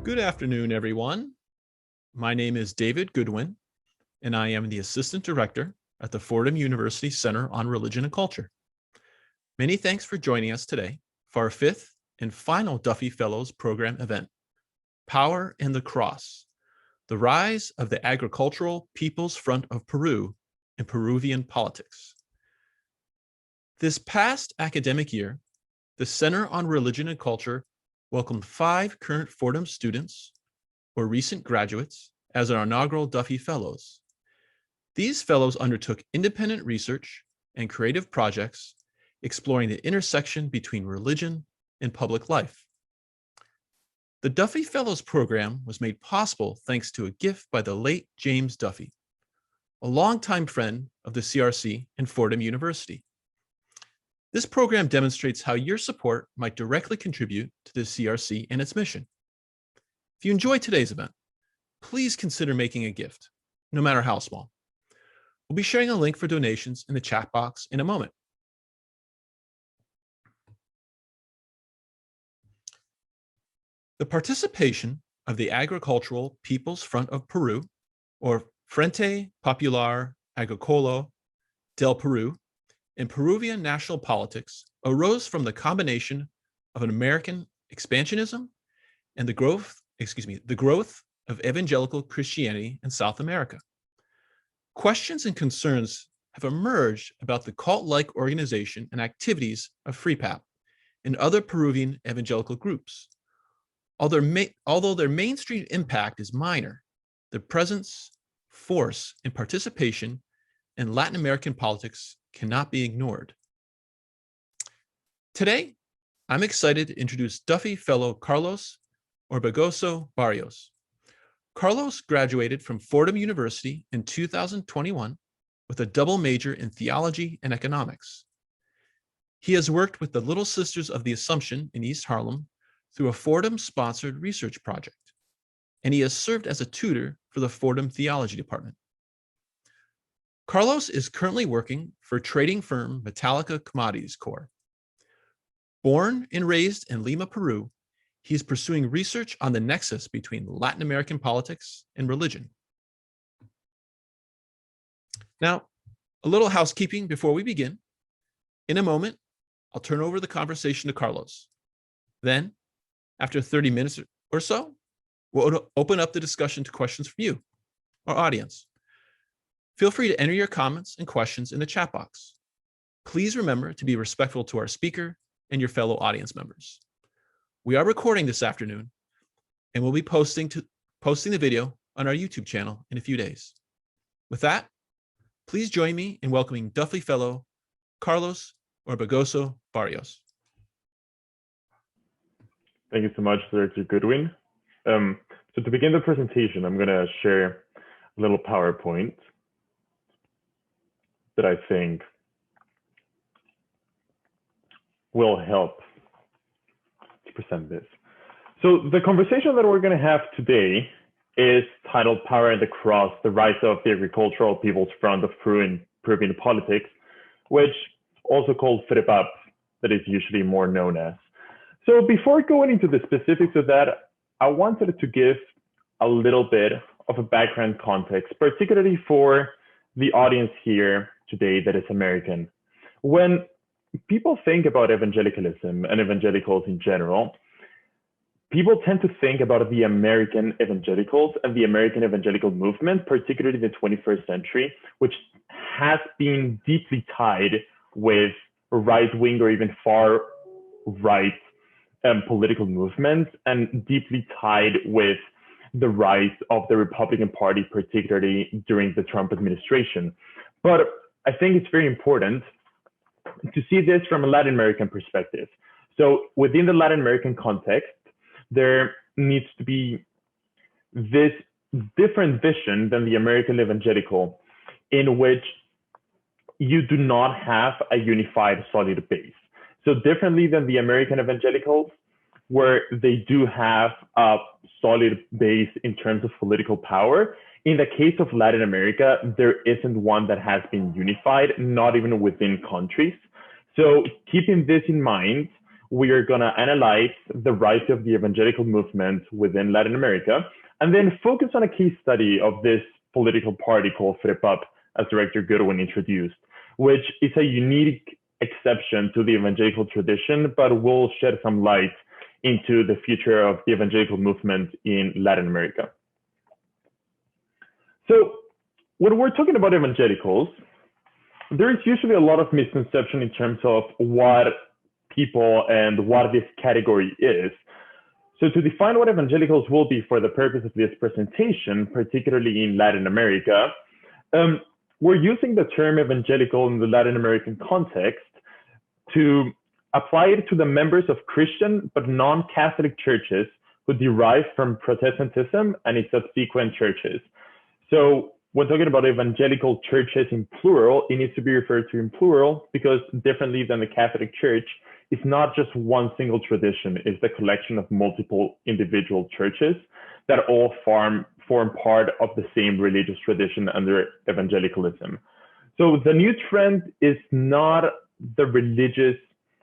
Good afternoon, everyone. My name is David Goodwin, and I am the Assistant Director at the Fordham University Center on Religion and Culture. Many thanks for joining us today for our fifth and final Duffy Fellows Program event, Power and the Cross, the Rise of the Agricultural People's Front of Peru in Peruvian Politics. This past academic year, the Center on Religion and Culture welcomed 5 current Fordham students or recent graduates as our inaugural Duffy Fellows. These fellows undertook independent research and creative projects exploring the intersection between religion and public life. The Duffy Fellows program was made possible thanks to a gift by the late James Duffy, a longtime friend of the CRC and Fordham University. This program demonstrates how your support might directly contribute to the CRC and its mission. If you enjoyed today's event, please consider making a gift, no matter how small. We'll be sharing a link for donations in the chat box in a moment. The participation of the Agricultural People's Front of Peru, or Frente Popular Agricolo del Peru, in Peruvian national politics arose from the combination of an American expansionism and the growth of evangelical Christianity in South America. Questions and concerns have emerged about the cult-like organization and activities of FREPAP and other Peruvian evangelical groups. Although their mainstream impact is minor, their presence, force, and participation in Latin American politics cannot be ignored. Today, I'm excited to introduce Duffy Fellow Carlos Orbegoso Barrios. Carlos graduated from Fordham University in 2021 with a double major in theology and economics. He has worked with the Little Sisters of the Assumption in East Harlem through a Fordham-sponsored research project, and he has served as a tutor for the Fordham Theology Department. Carlos is currently working for trading firm Metallica Commodities Corp. Born and raised in Lima, Peru, he is pursuing research on the nexus between Latin American politics and religion. Now, a little housekeeping before we begin. In a moment, I'll turn over the conversation to Carlos. Then, after 30 minutes or so, we'll open up the discussion to questions from you, our audience. Feel free to enter your comments and questions in the chat box. Please remember to be respectful to our speaker and your fellow audience members. We are recording this afternoon, and we'll be posting the video on our YouTube channel in a few days. With that, please join me in welcoming Duffy Fellow Carlos Orbegoso Barrios. Thank you so much, Director Goodwin. So to begin the presentation, I'm going to share a little PowerPoint that I think will help to present this. So the conversation that we're going to have today is titled Power and the Cross, the Rise of the Agricultural People's Front of Peruvian Politics, which also called FREPAP, that is usually more known as. So before going into the specifics of that, I wanted to give a little bit of a background context, particularly for the audience here today that is American. When people think about evangelicalism and evangelicals in general, people tend to think about the American evangelicals and the American evangelical movement, particularly in the 21st century, which has been deeply tied with right-wing or even far-right political movements, and deeply tied with the rise of the Republican Party, particularly during the Trump administration. But I think it's very important to see this from a Latin American perspective. So within the Latin American context, there needs to be this different vision than the American evangelical, in which you do not have a unified solid base. So differently than the American evangelicals, where they do have a solid base in terms of political power, in the case of Latin America, there isn't one that has been unified, not even within countries. So keeping this in mind, we are going to analyze the rise of the evangelical movement within Latin America, and then focus on a case study of this political party called FREPAP, as Director Goodwin introduced, which is a unique exception to the evangelical tradition, but will shed some light into the future of the evangelical movement in Latin America. So when we're talking about evangelicals, there is usually a lot of misconception in terms of what people and what this category is. So to define what evangelicals will be for the purpose of this presentation, particularly in Latin America, we're using the term evangelical in the Latin American context to apply it to the members of Christian but non-Catholic churches who derive from Protestantism and its subsequent churches. So when talking about evangelical churches in plural, it needs to be referred to in plural because differently than the Catholic Church, it's not just one single tradition, it's the collection of multiple individual churches that all form part of the same religious tradition under evangelicalism. So the new trend is not the religious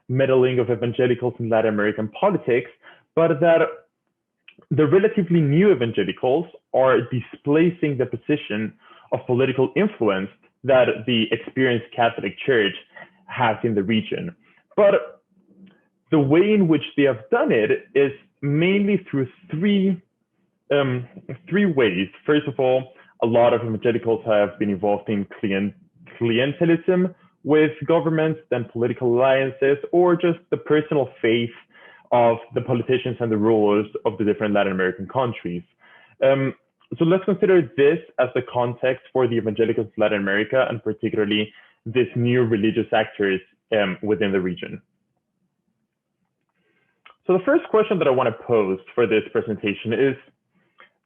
meddling of evangelicals in Latin American politics, but that the relatively new evangelicals are displacing the position of political influence that the experienced Catholic Church has in the region. But the way in which they have done it is mainly through three ways. First of all, a lot of evangelicals have been involved in clientelism with governments, then political alliances, or just the personal faith of the politicians and the rulers of the different Latin American countries. So let's consider this as the context for the evangelicals in Latin America, and particularly these new religious actors within the region. So the first question that I want to pose for this presentation is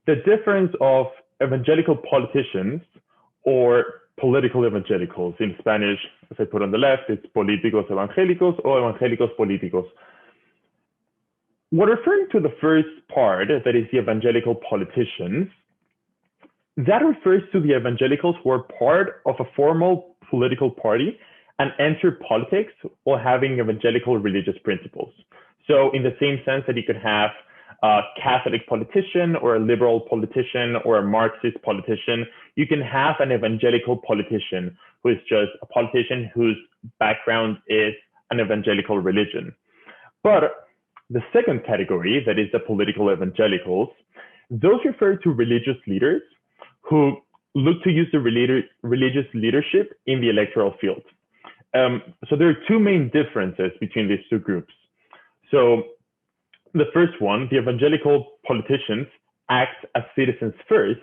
the difference of evangelical politicians or political evangelicals. In Spanish, as I put on the left, it's políticos evangélicos or evangélicos políticos. When referring to the first part, that is the evangelical politicians, that refers to the evangelicals who are part of a formal political party and enter politics while having evangelical religious principles. So in the same sense that you could have a Catholic politician or a liberal politician or a Marxist politician, you can have an evangelical politician who is just a politician whose background is an evangelical religion. But the second category, that is the political evangelicals, those refer to religious leaders who look to use the religious leadership in the electoral field. So there are two main differences between these two groups. So the first one, the evangelical politicians act as citizens first,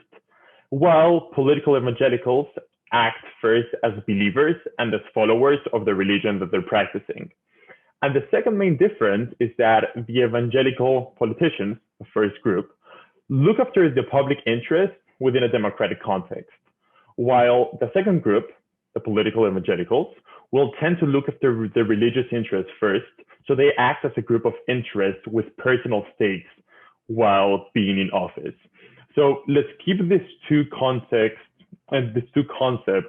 while political evangelicals act first as believers and as followers of the religion that they're practicing. And the second main difference is that the evangelical politicians, the first group, look after the public interest within a democratic context, while the second group, the political evangelicals, will tend to look after the religious interests first, so they act as a group of interest with personal stakes while being in office. So let's keep these two concepts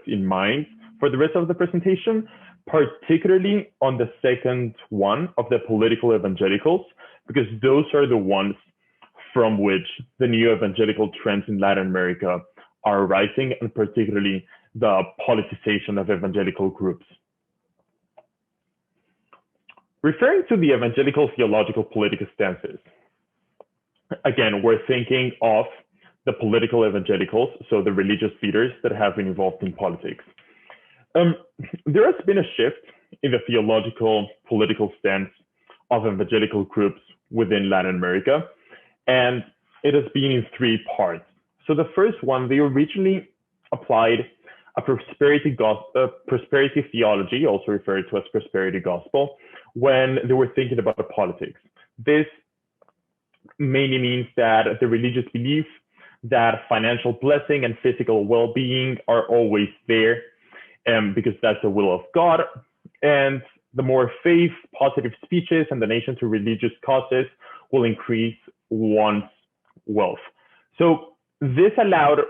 in mind for the rest of the presentation, particularly on the second one of the political evangelicals, because those are the ones from which the new evangelical trends in Latin America are rising, and particularly the politicization of evangelical groups. Referring to the evangelical theological political stances, again, we're thinking of the political evangelicals, so the religious leaders that have been involved in politics. There has been a shift in the theological political stance of evangelical groups within Latin America, and it has been in three parts. So the first one, they originally applied a prosperity theology, also referred to as prosperity gospel, when they were thinking about politics. This mainly means that the religious belief that financial blessing and physical well-being are always there, because that's the will of God. And the more faith, positive speeches, and donation to religious causes will increase one's wealth. So this allowed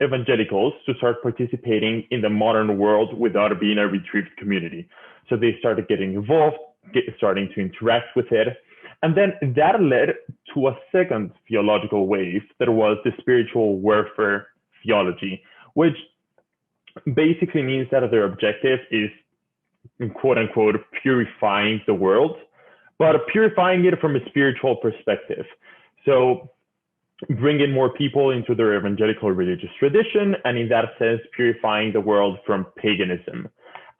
evangelicals to start participating in the modern world without being a retrieved community. So they started getting involved starting to interact with it. And then that led to a second theological wave that was the spiritual warfare theology, which basically means that their objective is, quote unquote, purifying the world, but purifying it from a spiritual perspective. So bringing more people into their evangelical religious tradition, and in that sense, purifying the world from paganism.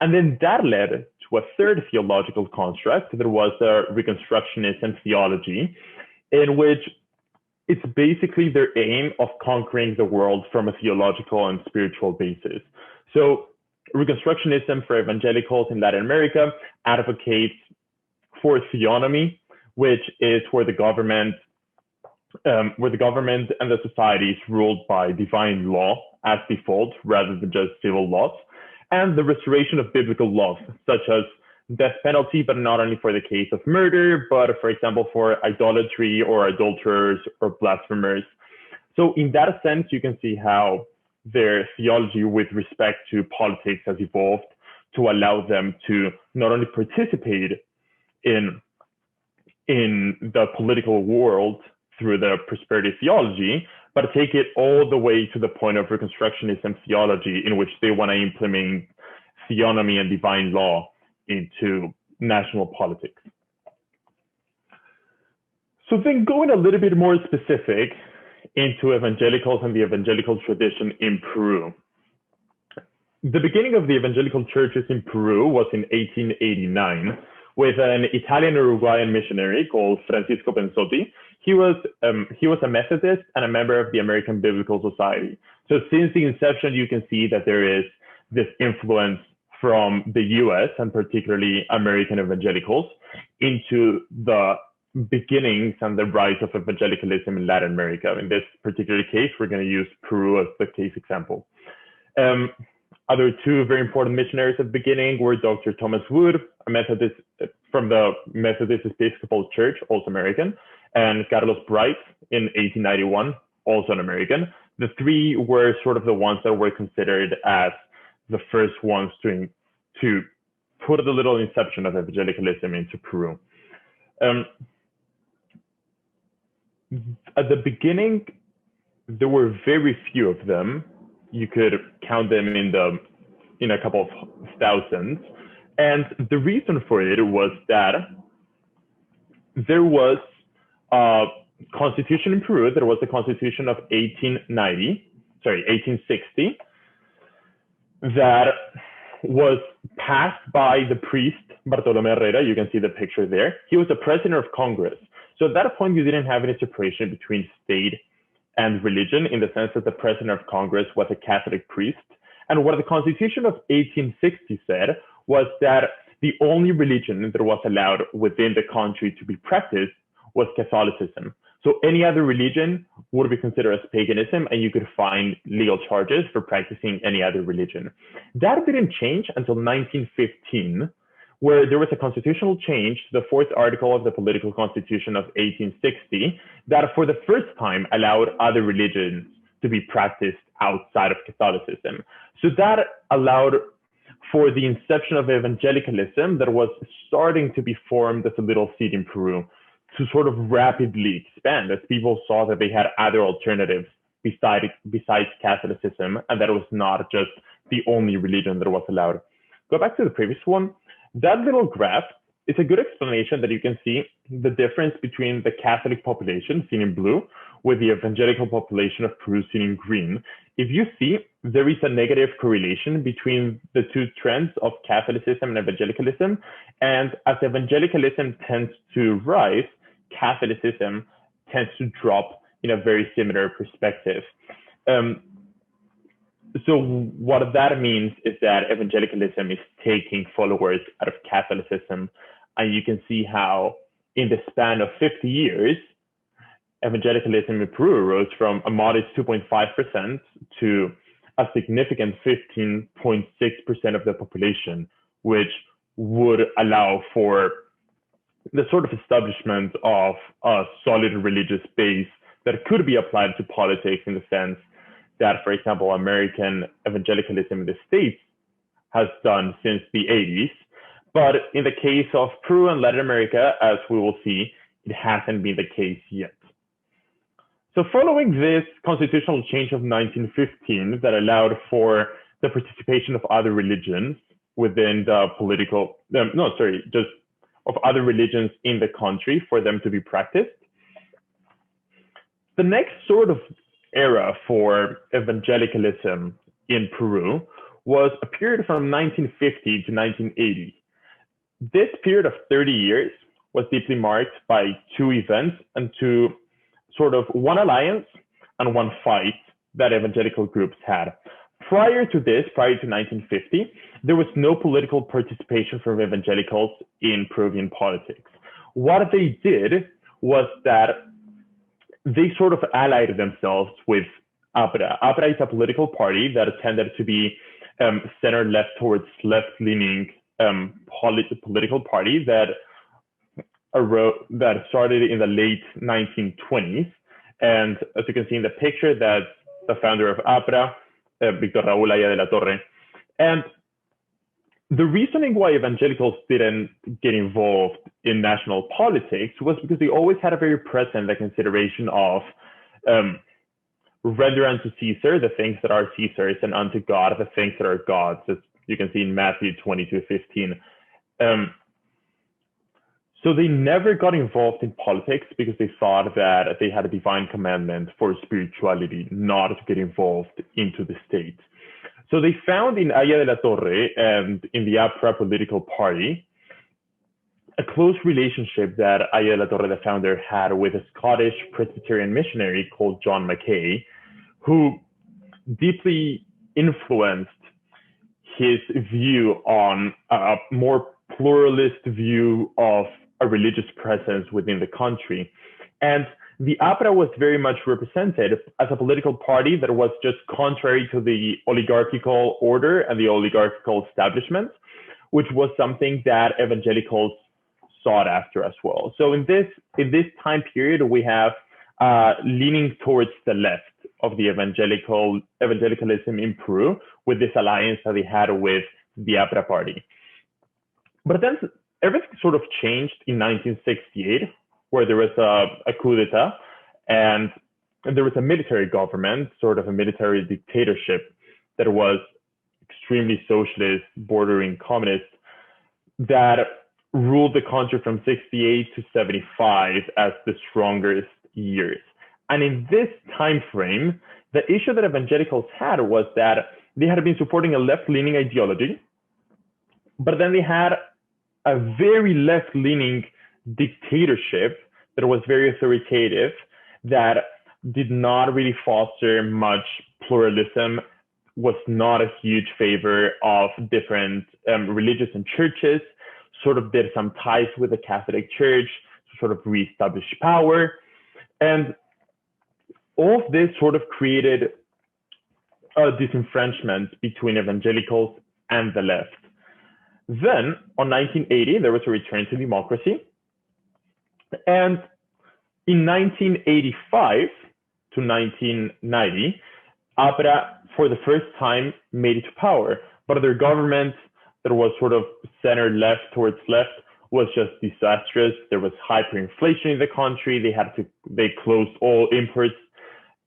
And then that led to a third theological construct that was the Reconstructionism theology, in which it's basically their aim of conquering the world from a theological and spiritual basis. So Reconstructionism for evangelicals in Latin America advocates for theonomy, which is where the government and the society is ruled by divine law as default rather than just civil laws, and the restoration of biblical laws, such as death penalty, but not only for the case of murder, but for example, for idolatry or adulterers or blasphemers. So in that sense, you can see how their theology with respect to politics has evolved to allow them to not only participate in the political world through the prosperity theology, but take it all the way to the point of Reconstructionism theology, in which they want to implement theonomy and divine law into national politics. So then going a little bit more specific into evangelicals and the evangelical tradition in Peru. The beginning of the evangelical churches in Peru was in 1889 with an Italian-Uruguayan missionary called Francisco Pensotti. He was a Methodist and a member of the American Biblical Society. So since the inception, you can see that there is this influence from the US and particularly American evangelicals into the beginnings and the rise of evangelicalism in Latin America. In this particular case, we're going to use Peru as the case example. Other two very important missionaries at the beginning were Dr. Thomas Wood, a Methodist from the Methodist Episcopal Church, also American, and Carlos Bright in 1891, also an American. The three were sort of the ones that were considered as the first ones to put the little inception of evangelicalism into Peru. At the beginning, there were very few of them. You could count them in a couple of thousands. And the reason for it was that there was a constitution in Peru. There was the Constitution of 1860, that was passed by the priest Bartolomé Herrera. You can see the picture there. He was the president of Congress. So at that point, you didn't have any separation between state and religion, in the sense that the president of Congress was a Catholic priest. And what the Constitution of 1860 said was that the only religion that was allowed within the country to be practiced was Catholicism. So any other religion would be considered as paganism, and you could find legal charges for practicing any other religion. That didn't change until 1915, where there was a constitutional change to the fourth article of the Political Constitution of 1860 that for the first time allowed other religions to be practiced outside of Catholicism. So that allowed for the inception of evangelicalism that was starting to be formed as a little seed in Peru to sort of rapidly expand as people saw that they had other alternatives besides Catholicism, and that it was not just the only religion that was allowed. Go back to the previous one. That little graph is a good explanation that you can see the difference between the Catholic population, seen in blue, with the evangelical population of Peru, seen in green. If you see, there is a negative correlation between the two trends of Catholicism and evangelicalism. And as evangelicalism tends to rise, Catholicism tends to drop in a very similar perspective. So what that means is that evangelicalism is taking followers out of Catholicism. And you can see how in the span of 50 years, evangelicalism in Peru rose from a modest 2.5% to a significant 15.6% of the population, which would allow for the sort of establishment of a solid religious base that could be applied to politics, in the sense that, for example, American evangelicalism in the States has done since the 80s, But in the case of Peru and Latin America, as we will see, it hasn't been the case yet. So following this constitutional change of 1915 that allowed for the participation of other religions within the just of other religions in the country for them to be practiced, the next sort of era for evangelicalism in Peru was a period from 1950 to 1980. This period of 30 years was deeply marked by two events and two sort of one alliance and one fight that evangelical groups had. Prior to this, prior to 1950, there was no political participation from evangelicals in Peruvian politics. What they did was that they sort of allied themselves with APRA. APRA is a political party that tended to be center-left towards left-leaning political party that started in the late 1920s. And as you can see in the picture, that's the founder of APRA, Víctor Raúl Aya de la Torre. And the reasoning why evangelicals didn't get involved in national politics was because they always had a very present the consideration of render unto Caesar the things that are Caesar's, and unto God the things that are God's, as you can see in Matthew 22:15. So they never got involved in politics because they thought that they had a divine commandment for spirituality, not to get involved into the state. So they found in Aya de la Torre and in the APRA political party a close relationship that Aya de la Torre, the founder, had with a Scottish Presbyterian missionary called John Mackay, who deeply influenced his view on a more pluralist view of a religious presence within the country. And the APRA was very much represented as a political party that was just contrary to the oligarchical order and the oligarchical establishment, which was something that evangelicals sought after as well. So in this time period, we have leaning towards the left of the evangelicalism in Peru with this alliance that they had with the APRA party. But then everything sort of changed in 1968, where there was a coup d'etat and there was a military government, sort of a military dictatorship that was extremely socialist, bordering communist, that ruled the country from 68 to 75 as the strongest years. And in this time frame, the issue that evangelicals had was that they had been supporting a left-leaning ideology, but then they had a very left-leaning dictatorship that was very authoritative, that did not really foster much pluralism, was not a huge favor of different religions and churches, sort of did some ties with the Catholic Church to sort of reestablish power. And all of this sort of created a disenfranchisement between evangelicals and the left. Then, on 1980, there was a return to democracy. And in 1985 to 1990, APRA, for the first time, made it to power. But their government that was sort of center-left towards left was just disastrous. There was hyperinflation in the country. They closed all imports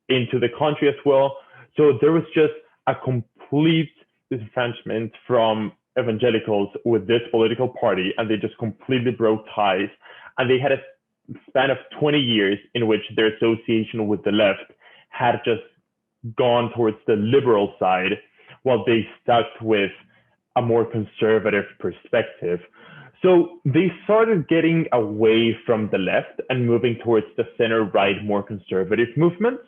into the country as well. So there was just a complete disenfranchisement from evangelicals with this political party, and they just completely broke ties. And they had a span of 20 years in which their association with the left had just gone towards the liberal side, while they stuck with a more conservative perspective. So they started getting away from the left and moving towards the center-right, more conservative movements.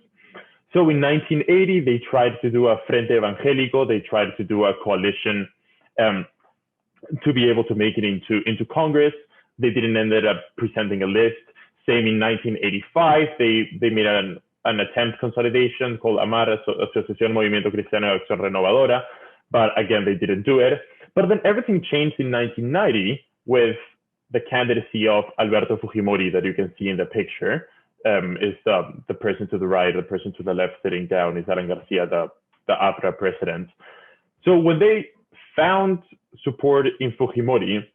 So in 1980, they tried to do a Frente Evangélico. They tried to do a coalition to be able to make it into Congress. They didn't end up presenting a list. Same in 1985, they made an attempt consolidation called AMAR, Asociación Movimiento Cristiano de Acción Renovadora, but again, they didn't do it. But then everything changed in 1990 with the candidacy of Alberto Fujimori that you can see in the picture. Is the person to the right, the person to the left sitting down is Alan Garcia, the APRA president. So when they found support in Fujimori,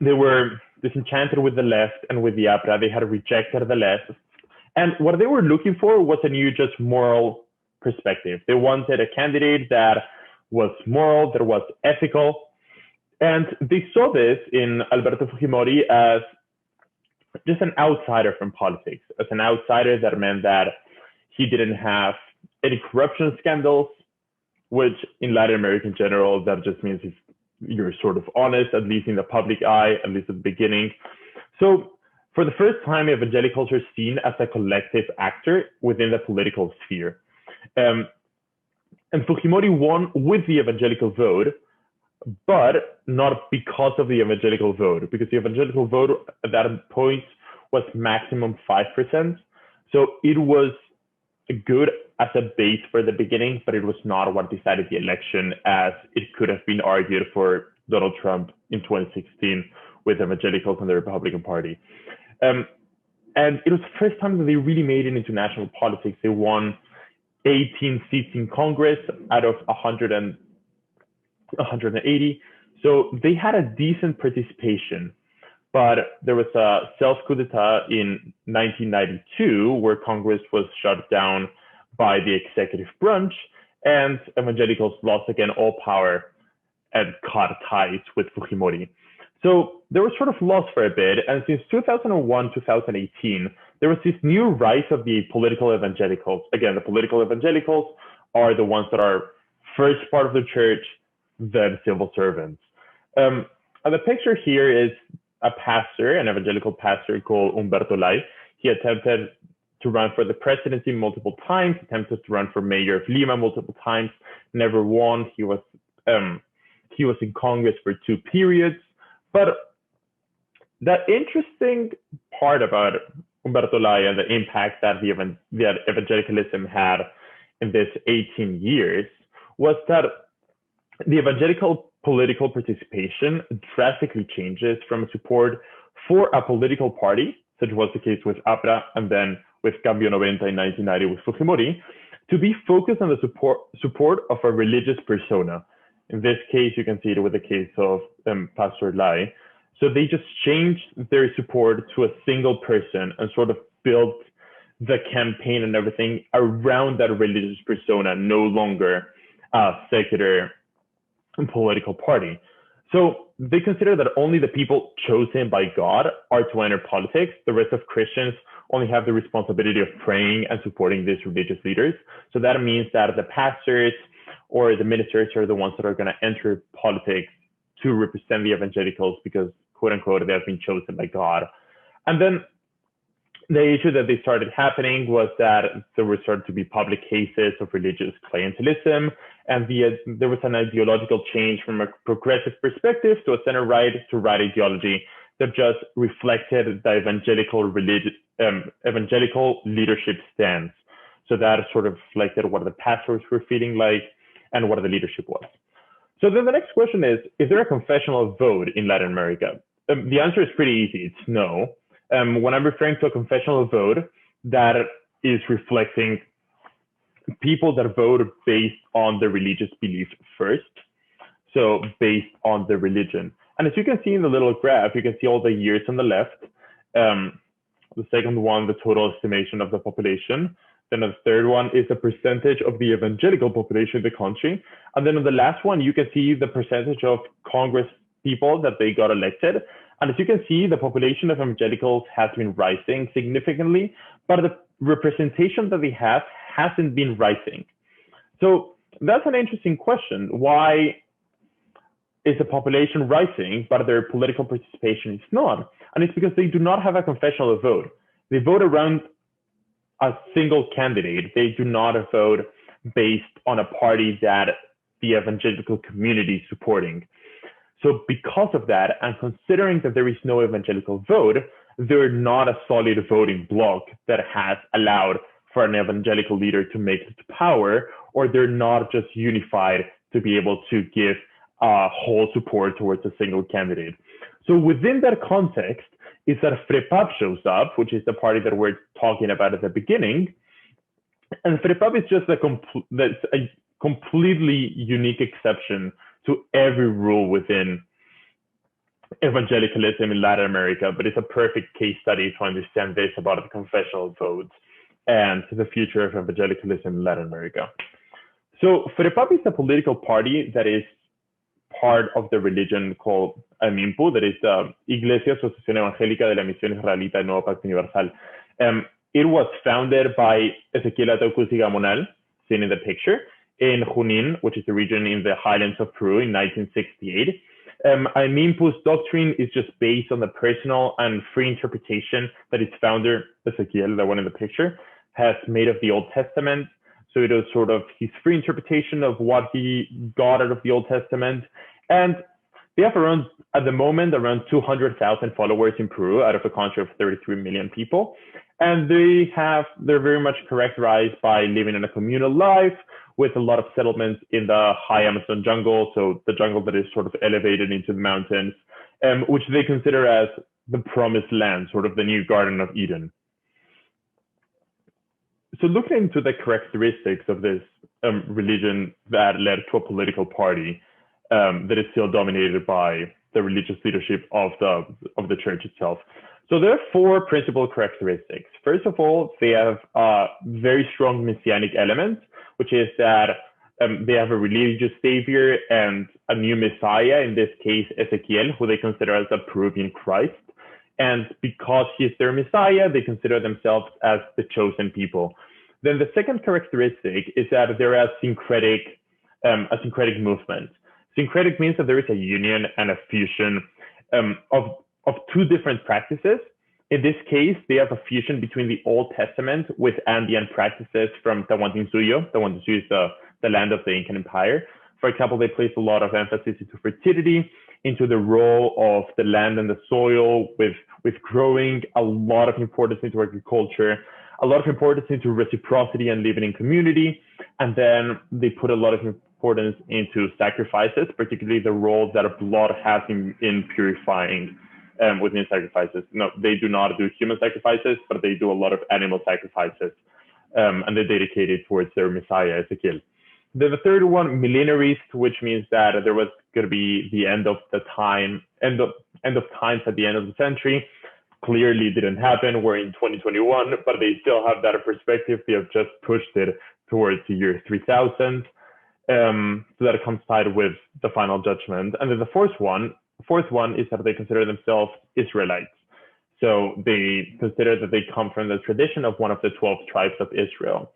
they were disenchanted with the left and with the APRA. They had rejected the left. And what they were looking for was a new, just moral perspective. They wanted a candidate that was moral, that was ethical. And they saw this in Alberto Fujimori as just an outsider from politics. As an outsider, that meant that he didn't have any corruption scandals, which in Latin America in general, that just means you're sort of honest, at least in the public eye, at least at the beginning. So for the first time, evangelicals are seen as a collective actor within the political sphere. And Fujimori won with the evangelical vote, but not because of the evangelical vote, because the evangelical vote at that point was maximum 5%. So it was good as a base for the beginning, but it was not what decided the election, as it could have been argued for Donald Trump in 2016 with evangelicals and the Republican Party. And it was the first time that they really made it into national politics. They won 18 seats in Congress out of 180. So they had a decent participation, but there was a self-coup d'etat in 1992 where Congress was shut down by the executive branch, and evangelicals lost again all power and cut ties with Fujimori. So they were sort of lost for a bit. And since 2001, 2018, there was this new rise of the political evangelicals. Again, the political evangelicals are the ones that are first part of the church, then civil servants. And the picture here is a pastor, an evangelical pastor called Humberto Lai. He attempted to run for the presidency multiple times, attempted to run for mayor of Lima multiple times, never won. He was in Congress for 2 periods. But the interesting part about Humberto Lai and the impact that that evangelicalism had in this 18 years was that the evangelical political participation drastically changes from support for a political party, such was the case with APRA and then with Cambio 90 in 1990 with Fujimori, to be focused on the support of a religious persona. In this case, you can see it with the case of Pastor Lai. So they just changed their support to a single person and sort of built the campaign and everything around that religious persona, no longer a secular political party. So they consider that only the people chosen by God are to enter politics. The rest of Christians only have the responsibility of praying and supporting these religious leaders. So that means that the pastors or the ministers are the ones that are going to enter politics to represent the evangelicals because, quote unquote, they have been chosen by God. And then the issue that they started happening was that there were started to be public cases of religious clientelism, and there was an ideological change from a progressive perspective to a center-right to right ideology that just reflected the evangelical leadership stance. So that sort of reflected what the pastors were feeling like and what the leadership was. So then the next question is there a confessional vote in Latin America? The answer is pretty easy. It's no. When I'm referring to a confessional vote, that is reflecting people that vote based on their religious belief first. So based on the religion. And as you can see in the little graph, you can see all the years on the left. The second one, the total estimation of the population. Then the third one is the percentage of the evangelical population in the country. And then on the last one, you can see the percentage of Congress people that they got elected. And as you can see, the population of evangelicals has been rising significantly, but the representation that they have hasn't been rising. So that's an interesting question. Why is the population rising, but their political participation is not? And it's because they do not have a confessional vote. They vote around a single candidate. They do not vote based on a party that the evangelical community is supporting. So because of that, and considering that there is no evangelical vote, they're not a solid voting bloc that has allowed for an evangelical leader to make it to power, or they're not just unified to be able to give whole support towards a single candidate. So within that context is that FREPAP shows up, which is the party that we're talking about at the beginning. And FREPAP is just a completely unique exception to every rule within evangelicalism in Latin America, but it's a perfect case study to understand this about the confessional votes and the future of evangelicalism in Latin America. So FREPAP is a political party that is part of the religion called AMIMPU, that is the Iglesia Asociación Evangélica de la Misión Israelita del Nuevo Pacto Universal. It was founded by Ezequiel Ataucusi Gamonal, seen in the picture, in Junín, which is the region in the highlands of Peru, in 1968. AMIMPU's doctrine is just based on the personal and free interpretation that its founder, Ezequiel, the one in the picture, has made of the Old Testament. So it is sort of his free interpretation of what he got out of the Old Testament. And they have around, at the moment, around 200,000 followers in Peru out of a country of 33 million people. And they're very much characterized by living in a communal life with a lot of settlements in the high Amazon jungle. So the jungle that is sort of elevated into the mountains, which they consider as the promised land, sort of the new Garden of Eden. So looking into the characteristics of this religion that led to a political party that is still dominated by the religious leadership of the church itself. So there are four principal characteristics. First of all, they have a very strong messianic element, which is that they have a religious savior and a new Messiah, in this case, Ezequiel, who they consider as a Peruvian Christ. And because he is their Messiah, they consider themselves as the chosen people. Then the second characteristic is that they're a syncretic movement. Syncretic means that there is a union and a fusion of two different practices. In this case, they have a fusion between the Old Testament with Andean practices from Tahuantinsuyo. Tahuantinsuyo is the land of the Incan Empire. For example, they place a lot of emphasis into fertility, into the role of the land and the soil, with growing, a lot of importance into agriculture, a lot of importance into reciprocity and living in community. And then they put a lot of importance into sacrifices, particularly the role that blood has in purifying within sacrifices. No, they do not do human sacrifices, but they do a lot of animal sacrifices, and they dedicate it towards their Messiah, Ezequiel. Then the third one, millenarist, which means that there was going to be the end of times at the end of the century. Clearly didn't happen. We're in 2021, but they still have that perspective. They have just pushed it towards the year 3000. So that coincides with the final judgment. And then the fourth one is that they consider themselves Israelites. So they consider that they come from the tradition of one of the 12 tribes of Israel.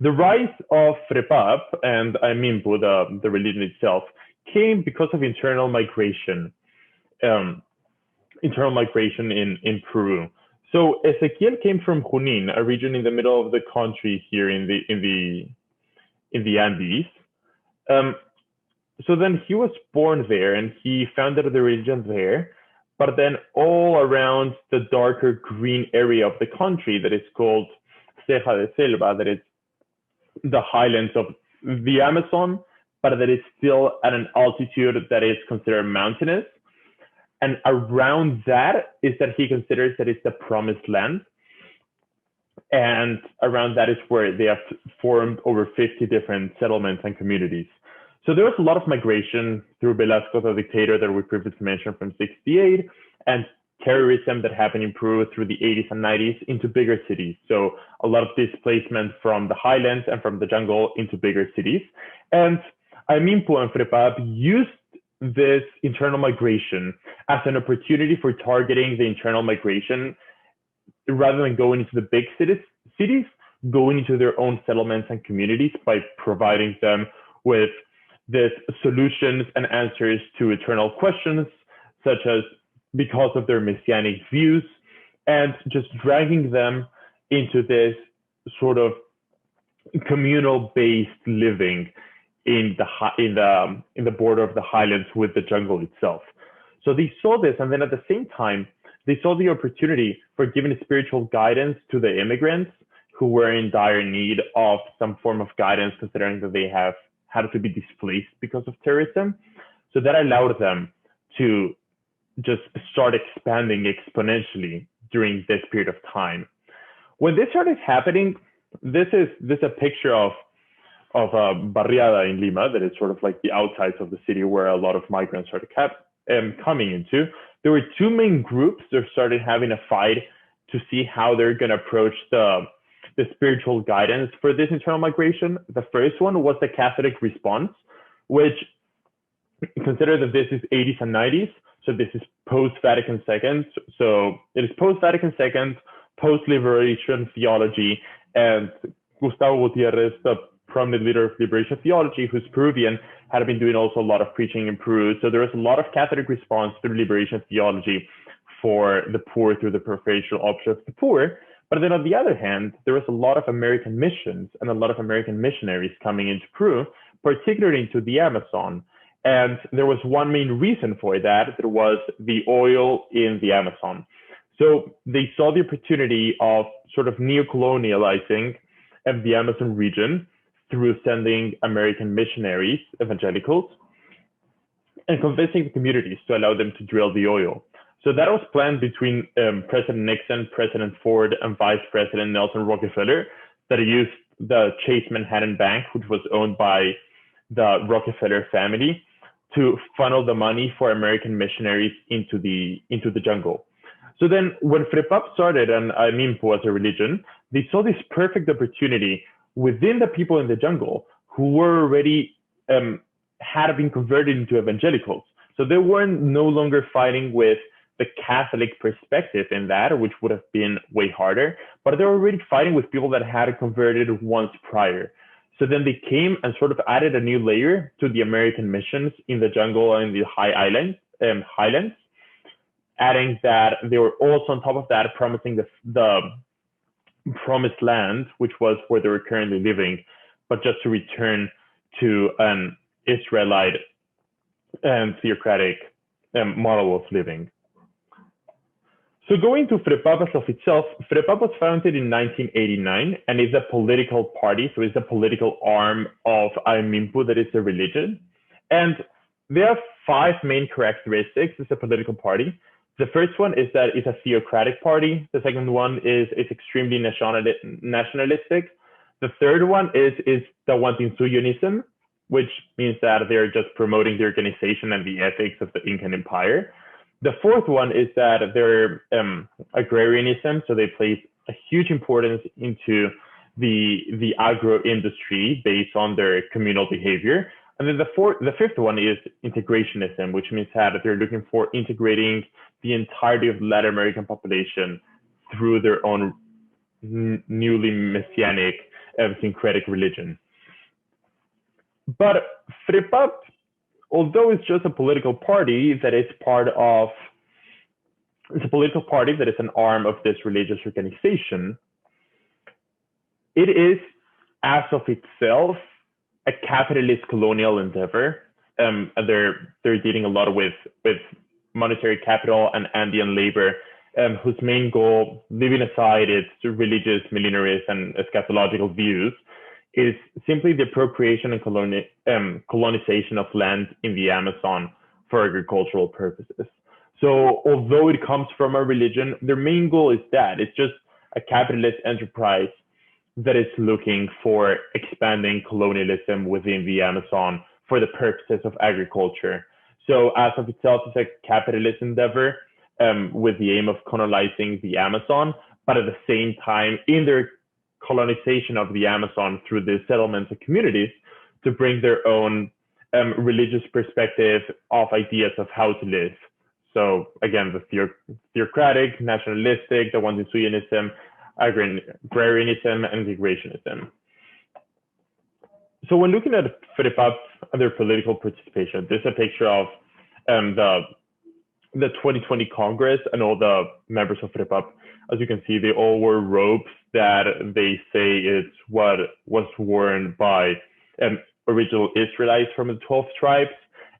The rise of FREPAP and AMIMPU, the religion itself, came because of internal migration. In Peru. So Ezequiel came from Junín, a region in the middle of the country here in the Andes. So then he was born there and he founded the religion there. But then all around the darker green area of the country that is called Ceja de Selva, that is the highlands of the Amazon, but that is still at an altitude that is considered mountainous. And around that is that he considers that it's the promised land. And around that is where they have formed over 50 different settlements and communities. So there was a lot of migration through Velasco, the dictator that we previously mentioned from 68, and terrorism that happened in Peru through the 80s and 90s into bigger cities. So a lot of displacement from the highlands and from the jungle into bigger cities. And AMIMPU and FREPAP used this internal migration as an opportunity for targeting the internal migration rather than going into the big cities, going into their own settlements and communities by providing them with these solutions and answers to eternal questions, such as because of their messianic views, and just dragging them into this sort of communal-based living in the border of the highlands with the jungle itself. So they saw this, and then at the same time, they saw the opportunity for giving spiritual guidance to the immigrants who were in dire need of some form of guidance, considering that they have had to be displaced because of terrorism. So that allowed them to just start expanding exponentially during this period of time. When this started happening, this is a picture of a barriada in Lima that is sort of like the outsides of the city where a lot of migrants are kept. coming into, there were two main groups that started having a fight to see how they're going to approach the spiritual guidance for this internal migration. The first one was the Catholic response, which consider that this is 80s and 90s. So this is post-Vatican II. So it is post-Vatican II, post-liberation theology, and Gustavo Gutierrez, the prominent leader of liberation theology, who's Peruvian, had been doing also a lot of preaching in Peru. So there was a lot of Catholic response to liberation theology for the poor through the preferential option of the poor. But then on the other hand, there was a lot of American missions and a lot of American missionaries coming into Peru, particularly into the Amazon. And there was one main reason for that. There was the oil in the Amazon. So they saw the opportunity of sort of neo-colonializing the Amazon region through sending American missionaries, evangelicals, and convincing the communities to allow them to drill the oil. So that was planned between President Nixon, President Ford, and Vice President Nelson Rockefeller, that used the Chase Manhattan Bank, which was owned by the Rockefeller family, to funnel the money for American missionaries into the jungle. So then when FREPAP started and Amimpo as a religion, they saw this perfect opportunity within the people in the jungle who were already had been converted into evangelicals. So they weren't no longer fighting with the Catholic perspective in that, which would have been way harder, but they were already fighting with people that had converted once prior. So then they came and sort of added a new layer to the American missions in the jungle and the highlands, adding that they were also on top of that promising the promised land, which was where they were currently living, but just to return to an Israelite and theocratic model of living. So going to FREPAP of itself, FREPAP was founded in 1989 and is a political party. So it's a political arm of Amimpo that is a religion. And there are 5 main characteristics as a political party. The first one is that it's a theocratic party. The second one is it's extremely nationalistic. The third one is the Wantinsuyonism, which means that they're just promoting the organization and the ethics of the Incan Empire. The fourth one is that they're agrarianism, so they place a huge importance into the agro industry based on their communal behavior. And then the fifth one is integrationism, which means that they're looking for integrating the entirety of the Latin American population through their own newly messianic syncretic religion. But FREPAP, although it's just a political party that is it's a political party that is an arm of this religious organization, it is, as of itself, a capitalist colonial endeavor. And they're dealing a lot with monetary capital and Andean labor, whose main goal, leaving aside its religious, millenarist, and eschatological views, is simply the appropriation and colonization of land in the Amazon for agricultural purposes. So although it comes from a religion, their main goal is that it's just a capitalist enterprise that is looking for expanding colonialism within the Amazon for the purposes of agriculture. So as of itself, it's a capitalist endeavor with the aim of colonizing the Amazon, but at the same time, in their colonization of the Amazon through the settlements and communities, to bring their own religious perspective of ideas of how to live. So again, the theocratic, nationalistic, the Wantinsuyonism, agrarianism, and integrationism. So when looking at FREPAP and their political participation, there's a picture of the 2020 Congress and all the members of FREPAP. As you can see, they all wore robes that they say is what was worn by original Israelites from the 12 tribes,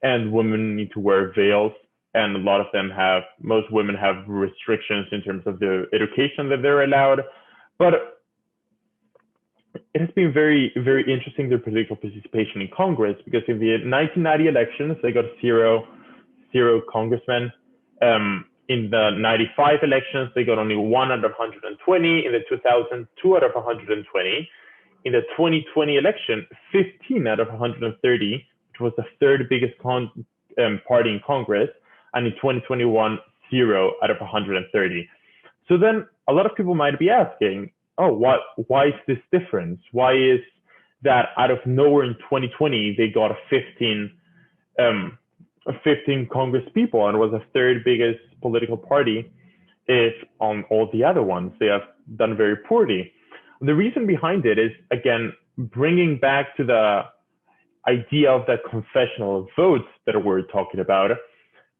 and women need to wear veils. And a lot of them most women have restrictions in terms of the education that they're allowed. But it has been very, very interesting, their political participation in Congress, because in the 1990 elections, they got zero congressmen. In the 95 elections, they got only 1 out of 120. In the 2000, 2 out of 120. In the 2020 election, 15 out of 130, which was the third biggest party in Congress. and in 2021, 0 out of 130. So then a lot of people might be asking, oh, why is this difference? Why is that out of nowhere in 2020, they got 15 Congress people and was the third biggest political party, if on all the other ones they have done very poorly? The reason behind it is, again, bringing back to the idea of the confessional votes that we're talking about.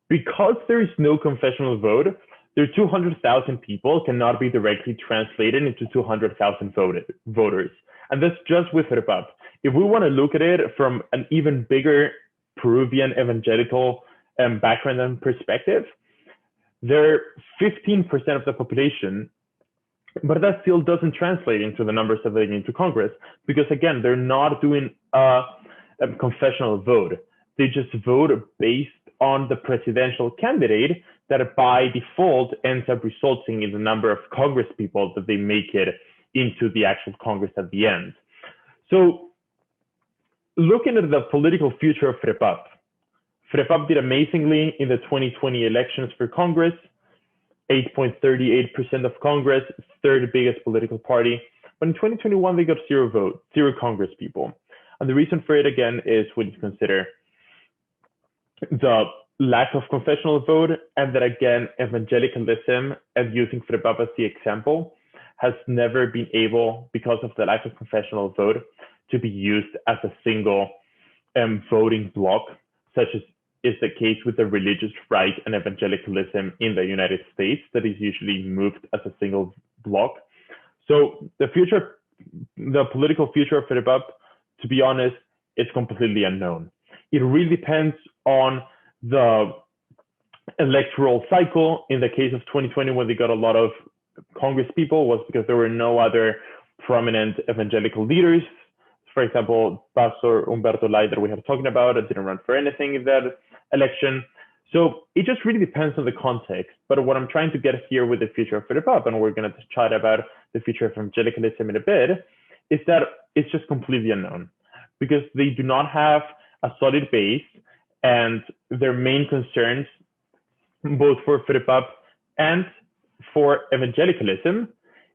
Because there is no confessional vote, their 200,000 people cannot be directly translated into 200,000 voters. And that's just with FREPAP. If we want to look at it from an even bigger Peruvian evangelical background and perspective, they're 15% of the population, but that still doesn't translate into the numbers that they need to Congress, because again, they're not doing a confessional vote. They just vote based on the presidential candidate that by default ends up resulting in the number of Congress people that they make it into the actual Congress at the end. So looking at the political future of FREPAP did amazingly in the 2020 elections for Congress, 8.38% of Congress, third biggest political party. But in 2021, they got 0 votes, 0 Congress people. And the reason for it, again, is when you consider the lack of confessional vote, and that, again, evangelicalism, and using FREPAP as the example, has never been able, because of the lack of confessional vote, to be used as a single voting bloc, such as is the case with the religious right and evangelicalism in the United States, that is usually moved as a single bloc. So the political future of FREPAP, to be honest, is completely unknown. It really depends on the electoral cycle. In the case of 2020, when they got a lot of Congress people, was because there were no other prominent evangelical leaders. For example, Pastor Humberto Lai, that we have talking about, didn't run for anything in that election. So it just really depends on the context. But what I'm trying to get here with the future of FREPAP, and we're going to chat about the future of evangelicalism in a bit, is that it's just completely unknown, because they do not have a solid base, and their main concerns, both for FREPAP and for evangelicalism,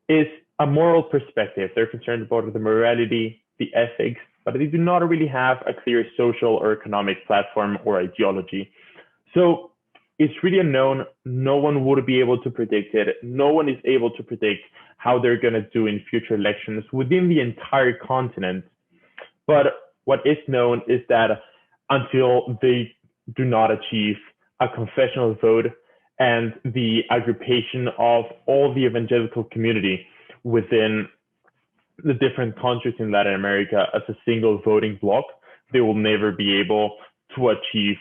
is a moral perspective. They're concerned about the morality, the ethics, but they do not really have a clear social or economic platform or ideology. So it's really unknown. No one would be able to predict it. No one is able to predict how they're going to do in future elections within the entire continent. But what is known is that until they do not achieve a confessional vote and the aggregation of all the evangelical community within the different countries in Latin America as a single voting bloc, they will never be able to achieve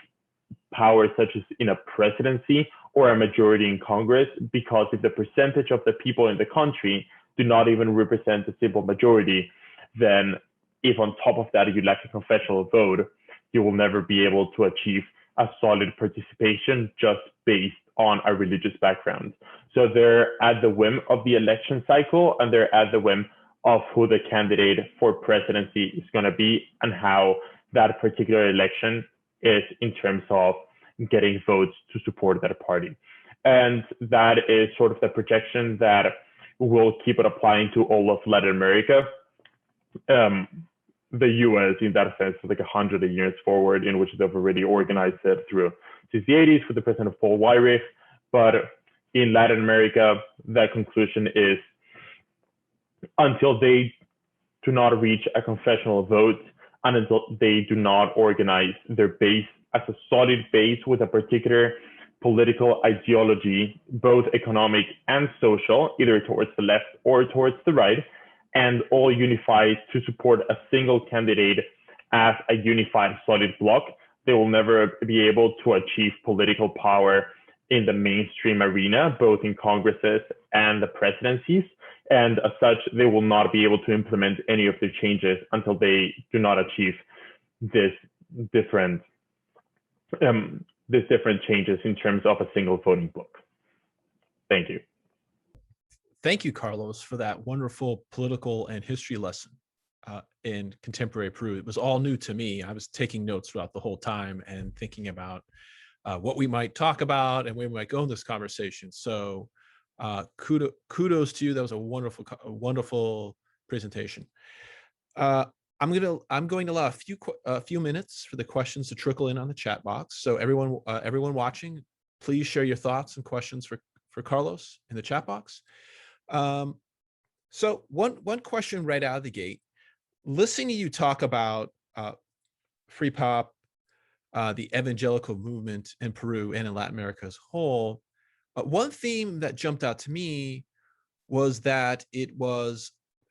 power such as in a presidency or a majority in Congress, because if the percentage of the people in the country do not even represent a simple majority, then if on top of that you lack a confessional vote, you will never be able to achieve a solid participation just based on a religious background. So they're at the whim of the election cycle, and they're at the whim of who the candidate for presidency is going to be and how that particular election is in terms of getting votes to support that party. And that is sort of the projection that will keep it applying to all of Latin America. The US, in that sense, is like 100 years forward, in which they've already organized it since the 80s with the president of Paul Weyrich. But in Latin America, that conclusion is until they do not reach a confessional vote and until they do not organize their base as a solid base with a particular political ideology, both economic and social, either towards the left or towards the right, and all unified to support a single candidate as a unified solid bloc, they will never be able to achieve political power in the mainstream arena, both in Congresses and the presidencies. And as such, they will not be able to implement any of the changes until they do not achieve this different changes in terms of a single voting bloc. Thank you. Thank you, Carlos, for that wonderful political and history lesson in contemporary Peru. It was all new to me. I was taking notes throughout the whole time and thinking about what we might talk about and where we might go in this conversation. So kudos to you. That was a wonderful presentation. I'm going to allow a few minutes for the questions to trickle in on the chat box. So everyone watching, please share your thoughts and questions for Carlos in the chat box. So one question right out of the gate, listening to you talk about FREPAP, the evangelical movement in Peru and in Latin America as a whole, one theme that jumped out to me was that it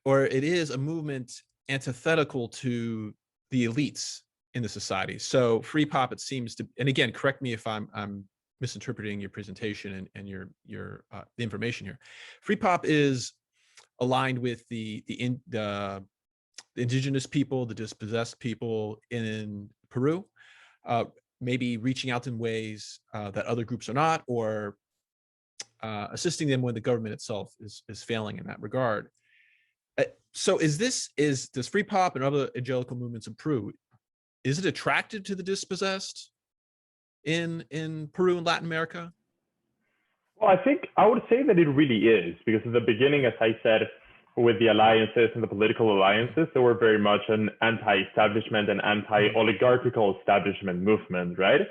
is a movement antithetical to the elites in the society. So FREPAP, it seems to, and again, correct me if I'm misinterpreting your presentation and your the information here. FREPAP is aligned with the indigenous people, the dispossessed people in Peru, maybe reaching out in ways that other groups are not, or assisting them when the government itself is failing in that regard. So does FREPAP and other evangelical movements in Peru, is it attracted to the dispossessed in Peru and Latin America? Well, I think I would say that it really is, because at the beginning, as I said, with the alliances and the political alliances, they were very much an anti-establishment and anti-oligarchical establishment movement, right?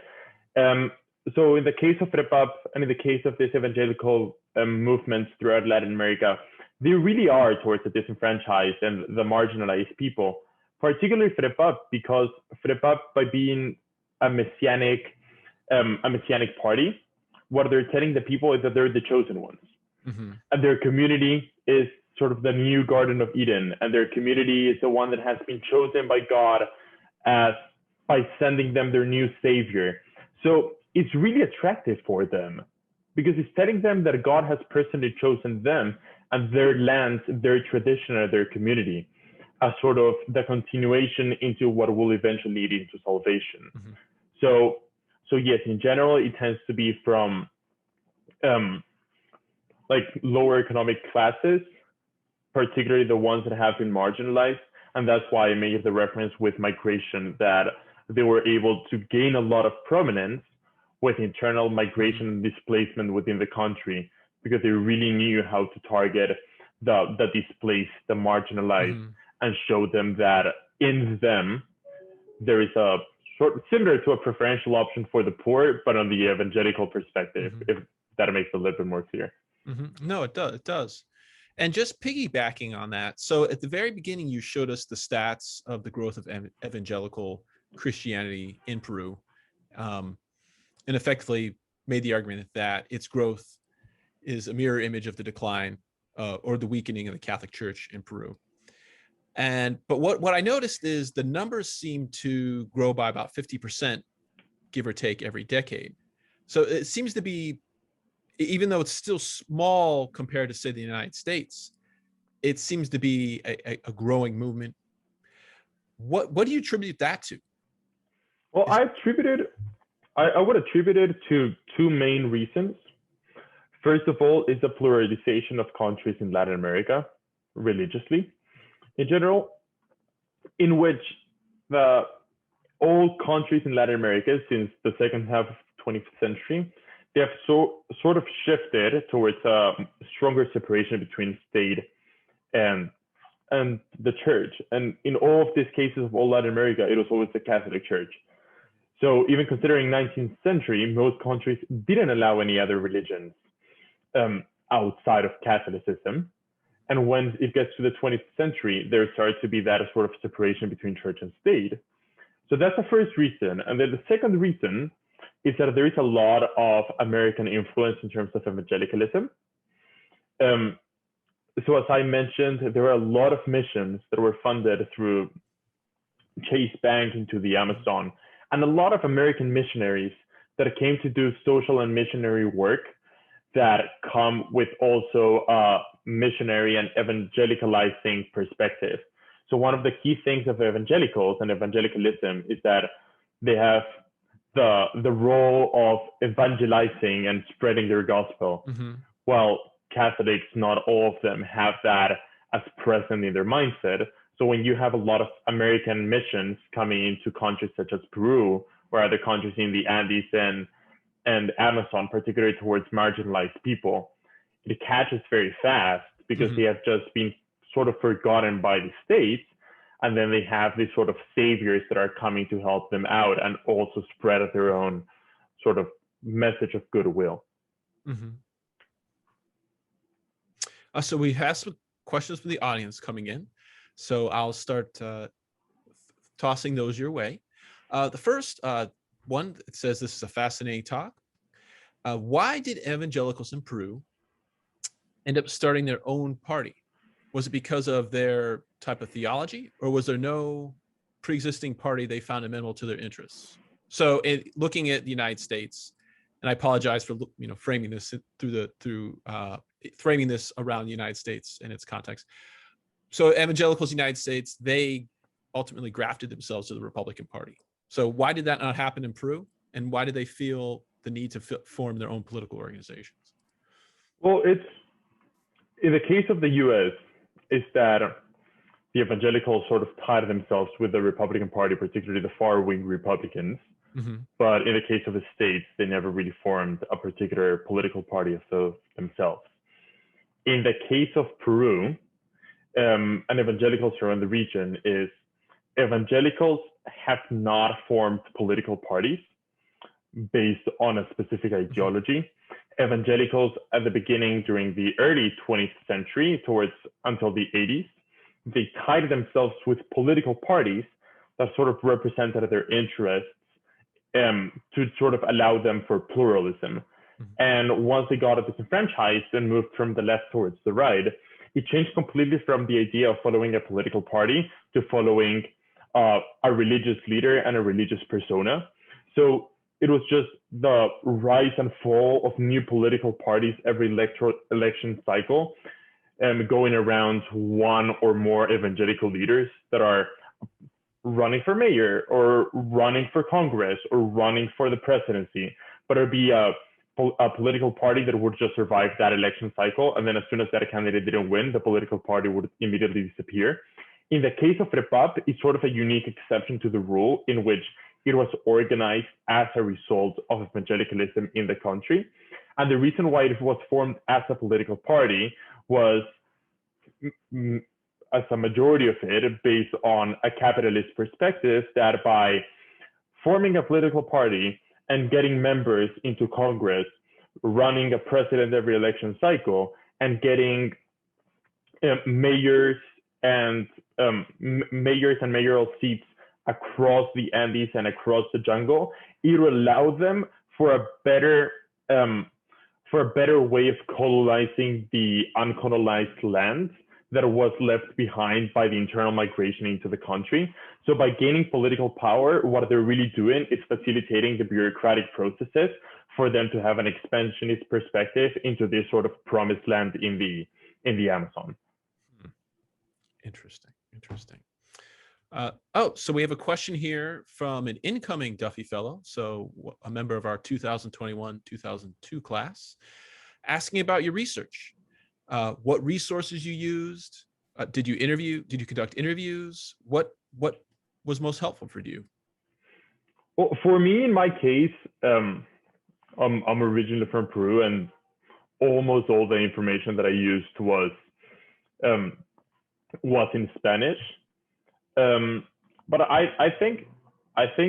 So in the case of FREPAP and in the case of these evangelical movements throughout Latin America, they really are towards the disenfranchised and the marginalized people, particularly FREPAP, because FREPAP, by being a messianic party, what they're telling the people is that they're the chosen ones. Mm-hmm. And their community is sort of the new Garden of Eden, and their community is the one that has been chosen by God by sending them their new savior. So it's really attractive for them, because it's telling them that God has personally chosen them and their land, their tradition, and their community as sort of the continuation into what will eventually lead into salvation. Mm-hmm. So yes, in general, it tends to be from like lower economic classes, particularly the ones that have been marginalized. And that's why I made the reference with migration, that they were able to gain a lot of prominence with internal migration and displacement within the country, because they really knew how to target the displaced, the marginalized, and show them that in them, there is a sort similar to a preferential option for the poor, but on the evangelical perspective, if that makes it a little bit more clear. No, it does. And just piggybacking on that, so at the very beginning, you showed us the stats of the growth of evangelical Christianity in Peru, and effectively made the argument that its growth is a mirror image of the decline or the weakening of the Catholic Church in Peru. But what I noticed is the numbers seem to grow by about 50%, give or take, every decade. So it seems to be, even though it's still small compared to, say, the United States, it seems to be a growing movement. What do you attribute that to? Well, I would attribute it to two main reasons. First of all, is the pluralization of countries in Latin America, religiously, in general, in which all countries in Latin America since the second half of the 20th century, they have sort of shifted towards a stronger separation between state and the church. And in all of these cases of all Latin America, it was always the Catholic Church. So even considering 19th century, most countries didn't allow any other religions outside of Catholicism. And when it gets to the 20th century, there starts to be that sort of separation between church and state. So that's the first reason. And then the second reason is that there is a lot of American influence in terms of evangelicalism. So as I mentioned, there are a lot of missions that were funded through Chase Bank into the Amazon, and a lot of American missionaries that came to do social and missionary work that come with also a missionary and evangelicalizing perspective. So one of the key things of evangelicals and evangelicalism is that they have the role of evangelizing and spreading their gospel. While Catholics, not all of them have that as present in their mindset. So when you have a lot of American missions coming into countries such as Peru or other countries in the Andes and and Amazon, particularly towards marginalized people, it catches very fast because they have just been sort of forgotten by the state. And then they have these sort of saviors that are coming to help them out and also spread their own sort of message of goodwill. So we have some questions from the audience coming in. So I'll start tossing those your way. The first one, it says, this is a fascinating talk. Why did evangelicals in Peru end up starting their own party? Was it because of their type of theology, or was there no pre-existing party they found amenable to their interests? So looking at the United States, and I apologize for framing this framing this around the United States and its context. So evangelicals in the United States, they ultimately grafted themselves to the Republican Party. So why did that not happen in Peru? And why did they feel the need to form their own political organizations? Well, it's in the case of the U.S., is that the evangelicals sort of tied themselves with the Republican Party, particularly the far-wing Republicans. But in the case of the States, they never really formed a particular political party of themselves. In the case of Peru, and evangelicals around the region, is evangelicals have not formed political parties based on a specific ideology. Evangelicals at the beginning, during the early 20th century, until the 80s, they tied themselves with political parties that sort of represented their interests to sort of allow them for pluralism. And once they got disenfranchised and moved from the left towards the right, it changed completely from the idea of following a political party to following a religious leader and a religious persona. So it was just the rise and fall of new political parties every election cycle, going around one or more evangelical leaders that are running for mayor or running for Congress or running for the presidency, but it would be a political party that would just survive that election cycle. And then as soon as that candidate didn't win, the political party would immediately disappear. In the case of FREPAP, it's sort of a unique exception to the rule in which it was organized as a result of evangelicalism in the country. And the reason why it was formed as a political party was, as a majority of it, based on a capitalist perspective, that by forming a political party and getting members into Congress, running a president every election cycle, and getting mayors and mayoral seats across the Andes and across the jungle, it will allow them for a better way of colonizing the uncolonized land that was left behind by the internal migration into the country. So by gaining political power, what they're really doing is facilitating the bureaucratic processes for them to have an expansionist perspective into this sort of promised land in the Amazon. Interesting. So we have a question here from an incoming Duffy Fellow, so a member of our 2021-2002 class, asking about your research. What resources you used? Did you conduct interviews? What was most helpful for you? Well, for me, in my case, I'm originally from Peru, and almost all the information that I used was in Spanish. But I think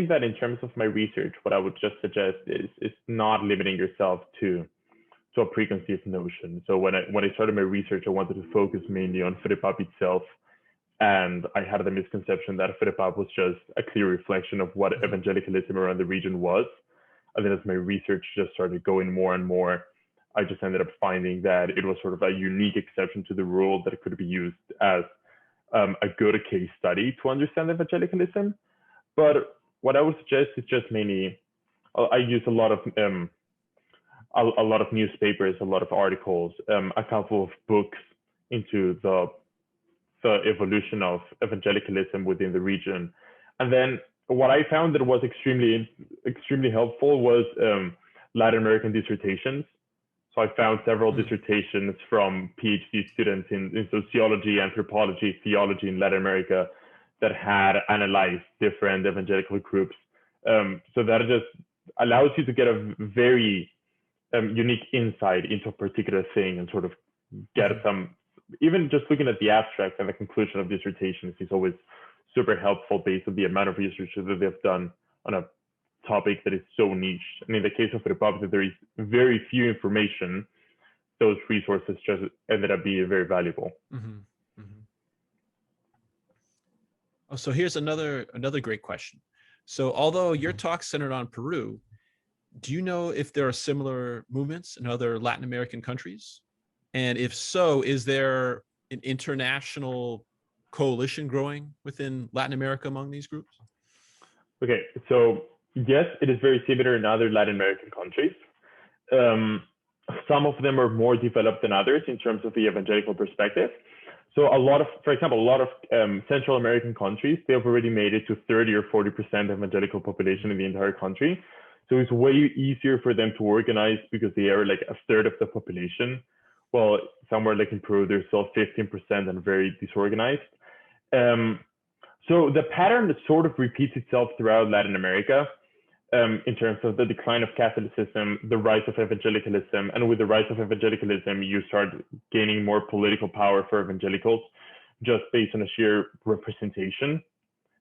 that in terms of my research, what I would just suggest is not limiting yourself to a preconceived notion. So when I started my research, I wanted to focus mainly on FREPAP itself, and I had the misconception that FREPAP was just a clear reflection of what evangelicalism around the region was. And then as my research just started going more and more, I just ended up finding that it was sort of a unique exception to the rule that could be used as a good case study to understand evangelicalism. But what I would suggest is just mainly, I use a lot of newspapers, a lot of articles, a couple of books into the evolution of evangelicalism within the region. And then what I found that was extremely helpful was Latin American dissertations. So I found several dissertations from PhD students in sociology, anthropology, theology in Latin America that had analyzed different evangelical groups. So that just allows you to get a very unique insight into a particular thing and sort of get some, even just looking at the abstract and the conclusion of dissertations is always super helpful based on the amount of research that they've done on a topic that is so niche. And in the case of FREPAP, there is very few information. Those resources just ended up being very valuable. Oh, so here's another great question. So although your talk centered on Peru, do you know if there are similar movements in other Latin American countries? And if so, is there an international coalition growing within Latin America among these groups? Okay, so yes, it is very similar in other Latin American countries. Some of them are more developed than others in terms of the evangelical perspective. So for example, a lot of Central American countries, they've already made it to 30 or 40% evangelical population in the entire country. So it's way easier for them to organize because they are like a third of the population. Well, somewhere like in Peru, they're still 15% and very disorganized. So the pattern that sort of repeats itself throughout Latin America in terms of the decline of Catholicism, the rise of evangelicalism, and with the rise of evangelicalism, you start gaining more political power for evangelicals just based on a sheer representation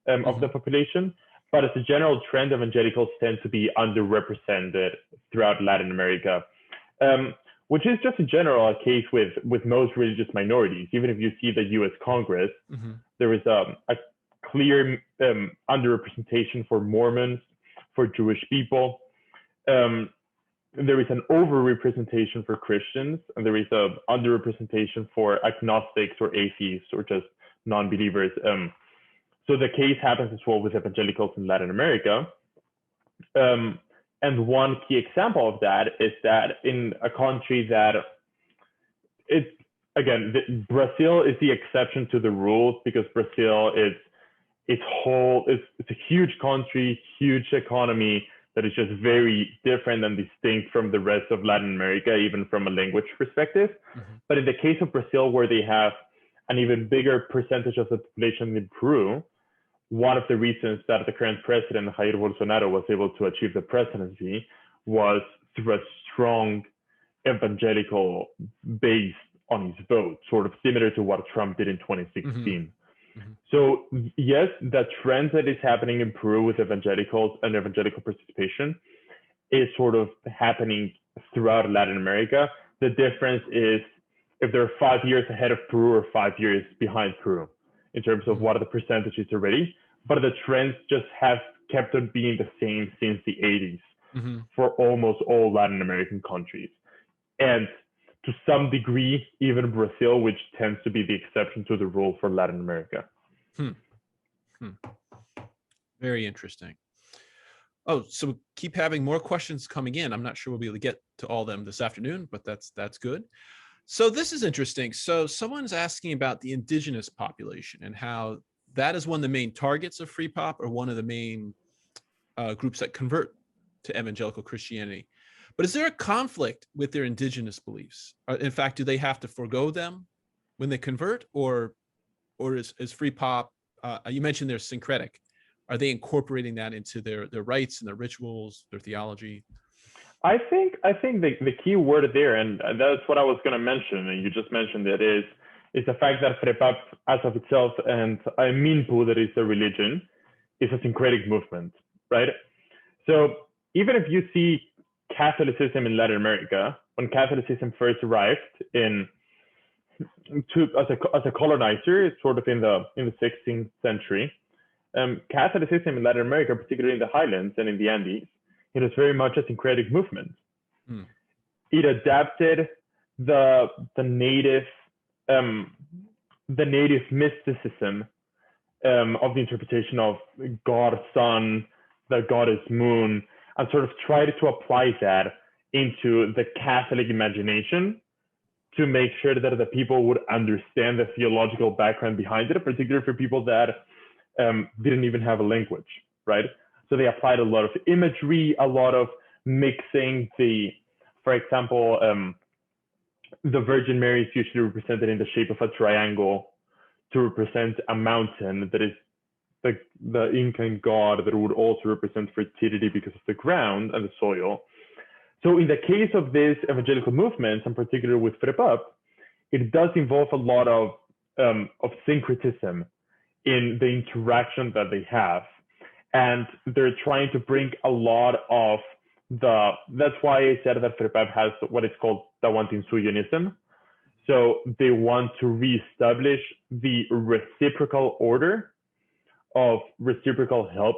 of the population. But as a general trend, evangelicals tend to be underrepresented throughout Latin America, which is just in general a case with most religious minorities. Even if you see the US Congress, there is a clear underrepresentation for Mormons, for Jewish people. There is an overrepresentation for Christians, and there is an underrepresentation for agnostics or atheists or just non-believers. So the case happens as well with evangelicals in Latin America. And one key example of that is that in a country that Brazil is the exception to the rules, because Brazil is it's a huge country, huge economy that is just very different and distinct from the rest of Latin America, even from a language perspective. But in the case of Brazil, where they have an even bigger percentage of the population than Peru, one of the reasons that the current president, Jair Bolsonaro, was able to achieve the presidency was through a strong evangelical base on his vote, sort of similar to what Trump did in 2016. So yes, the trend that is happening in Peru with evangelicals and evangelical participation is sort of happening throughout Latin America. The difference is if they're 5 years ahead of Peru or 5 years behind Peru in terms of what are the percentages already, but the trends just have kept on being the same since the 80s for almost all Latin American countries. And to some degree, even Brazil, which tends to be the exception to the rule for Latin America. Very interesting. Oh, so keep having more questions coming in. I'm not sure we'll be able to get to all of them this afternoon, but that's good. So this is interesting. So someone's asking about the indigenous population and how that is one of the main targets of FREPAP, or one of the main groups that convert to evangelical Christianity. But is there a conflict with their indigenous beliefs? In fact, do they have to forego them when they convert, or is FREPAP, you mentioned they're syncretic, are they incorporating that into their rites and their rituals, their theology? I think the key word there, and that's what I was going to mention, and you just mentioned it, is the fact that FREPAP as of itself, and I mean that is a religion, is a syncretic movement, right? So even if you see Catholicism in Latin America, when Catholicism first arrived as a colonizer, sort of in the 16th century, Catholicism in Latin America, particularly in the highlands and in the Andes, it was very much a syncretic movement. It adapted the native mysticism of the interpretation of God Sun, the goddess Moon, and sort of tried to apply that into the Catholic imagination to make sure that the people would understand the theological background behind it, particularly for people that didn't even have a language, right? So they applied a lot of imagery, a lot of mixing for example, the Virgin Mary is usually represented in the shape of a triangle to represent a mountain that is the Incan god that would also represent fertility because of the ground and the soil. So in the case of this evangelical movement, and particularly with FREPAP, it does involve a lot of syncretism in the interaction that they have. And they're trying to bring a lot of that's why I said that FREPAP has what is called Tawantinsuyonism. So they want to reestablish the reciprocal order of reciprocal help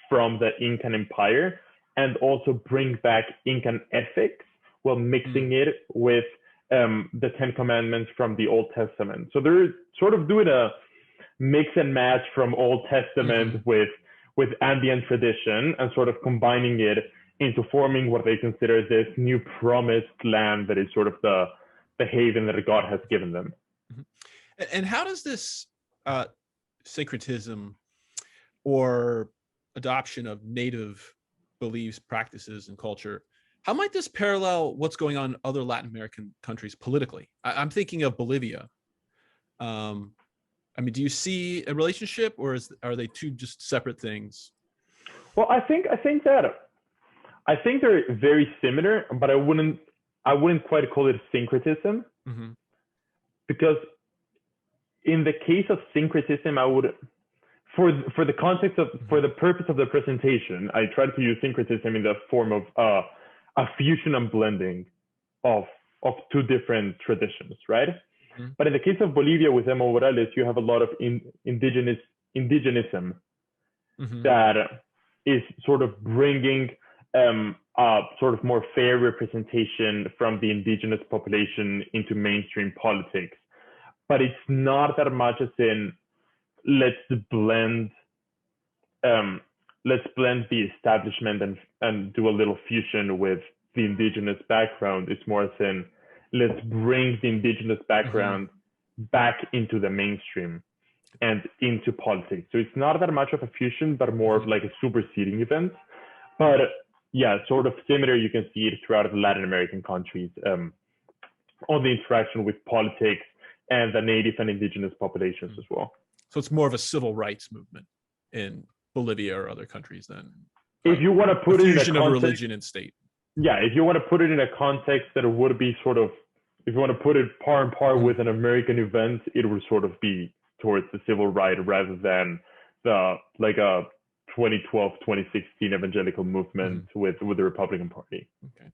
from the Incan Empire, and also bring back Incan ethics while mixing it with the Ten Commandments from the Old Testament. So they're sort of doing a mix and match from Old Testament with ambient tradition, and sort of combining it into forming what they consider this new promised land that is sort of the haven that God has given them. And how does this syncretism or adoption of native beliefs, practices, and culture, how might this parallel what's going on in other Latin American countries politically? I'm thinking of Bolivia. I mean, do you see a relationship, or are they two just separate things? Well, I think they're very similar, but I wouldn't quite call it syncretism, because in the case of syncretism, I would, for the context of, for the purpose of the presentation, I tried to use syncretism in the form of a fusion and blending of two different traditions, right? But in the case of Bolivia with Evo Morales, you have a lot of indigenism that is sort of bringing a sort of more fair representation from the indigenous population into mainstream politics. But it's not that much as in let's blend the establishment and do a little fusion with the indigenous background. It's more as in let's bring the indigenous background back into the mainstream and into politics. So it's not that much of a fusion, but more of like a superseding event. But yeah, sort of similar, you can see it throughout the Latin American countries on the interaction with politics and the native and indigenous populations as well. So it's more of a civil rights movement in Bolivia or other countries than if you want to put it in a fusion of religion and state. Yeah, if you want to put it in a context that it would be sort of, if you want to put it par and par with an American event, it would sort of be towards the civil right rather than the like a 2012, 2016 evangelical movement with the Republican Party. Okay.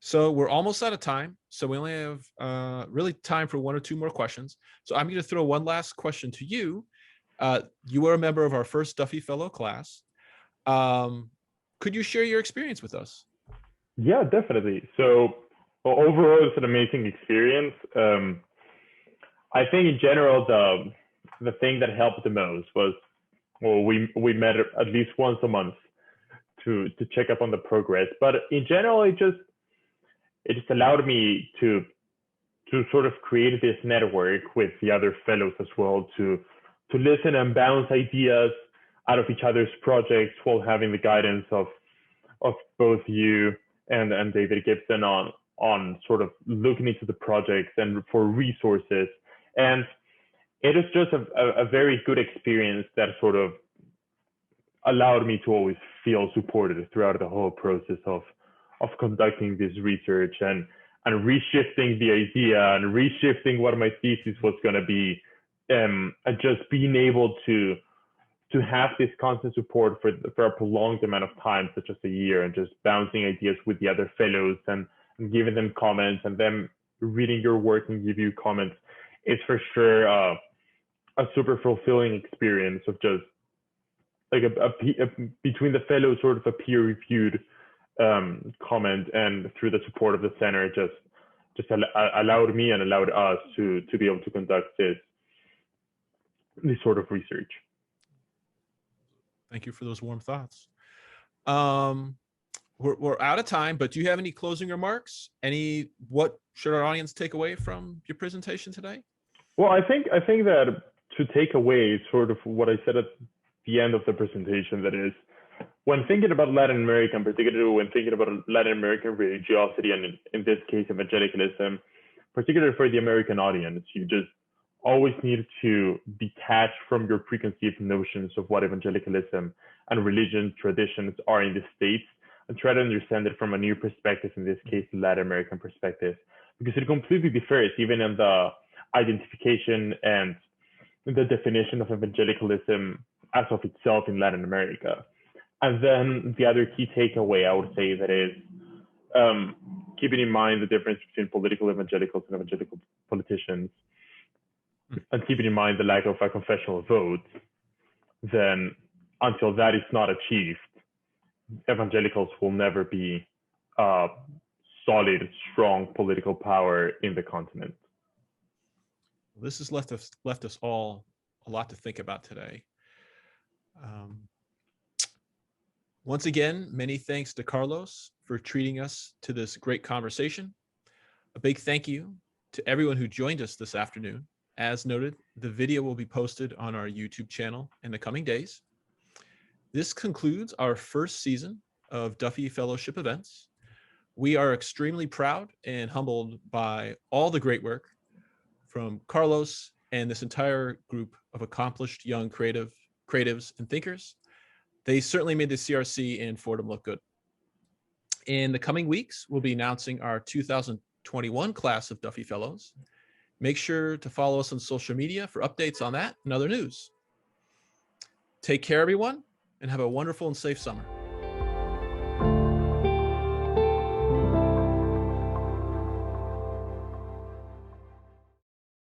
So we're almost out of time. So we only have really time for one or two more questions. So I'm going to throw one last question to you. You were a member of our first Duffy Fellow class. Could you share your experience with us? Yeah, definitely. So overall, it's an amazing experience. I think in general, the thing that helped the most was, well, we met at least once a month to check up on the progress. But in general, it just allowed me to sort of create this network with the other fellows as well, to listen and bounce ideas out of each other's projects while having the guidance of both you and David Gibson on sort of looking into the projects and for resources. And it is just a very good experience that sort of allowed me to always feel supported throughout the whole process of conducting this research and reshifting the idea and reshifting what my thesis was going to be, and just being able to have this constant support for a prolonged amount of time, such as a year, and just bouncing ideas with the other fellows and giving them comments and them reading your work and give you comments. It's for sure a super fulfilling experience of just like between the fellows, sort of a peer-reviewed comment, and through the support of the center, just allowed me and allowed us to be able to conduct this sort of research. Thank you for those warm thoughts. We're out of time, but do you have any closing remarks? What should our audience take away from your presentation today? Well, I think that to take away is sort of what I said at the end of the presentation, that is, when thinking about Latin America, and particularly when thinking about Latin American religiosity, and in this case, evangelicalism, particularly for the American audience, you just always need to detach from your preconceived notions of what evangelicalism and religion traditions are in the States and try to understand it from a new perspective, in this case, the Latin American perspective, because it completely differs even in the identification and the definition of evangelicalism as of itself in Latin America. And then the other key takeaway I would say that is keeping in mind the difference between political evangelicals and evangelical politicians, and keeping in mind the lack of a confessional vote, then until that is not achieved, evangelicals will never be solid, strong political power in the continent. This has left us all a lot to think about today. Once again, many thanks to Carlos for treating us to this great conversation. A big thank you to everyone who joined us this afternoon. As noted, the video will be posted on our YouTube channel in the coming days. This concludes our first season of Duffy Fellowship events. We are extremely proud and humbled by all the great work from Carlos and this entire group of accomplished young creatives and thinkers. They certainly made the CRC and Fordham look good. In the coming weeks, we'll be announcing our 2021 class of Duffy Fellows. Make sure to follow us on social media for updates on that and other news. Take care, everyone, and have a wonderful and safe summer.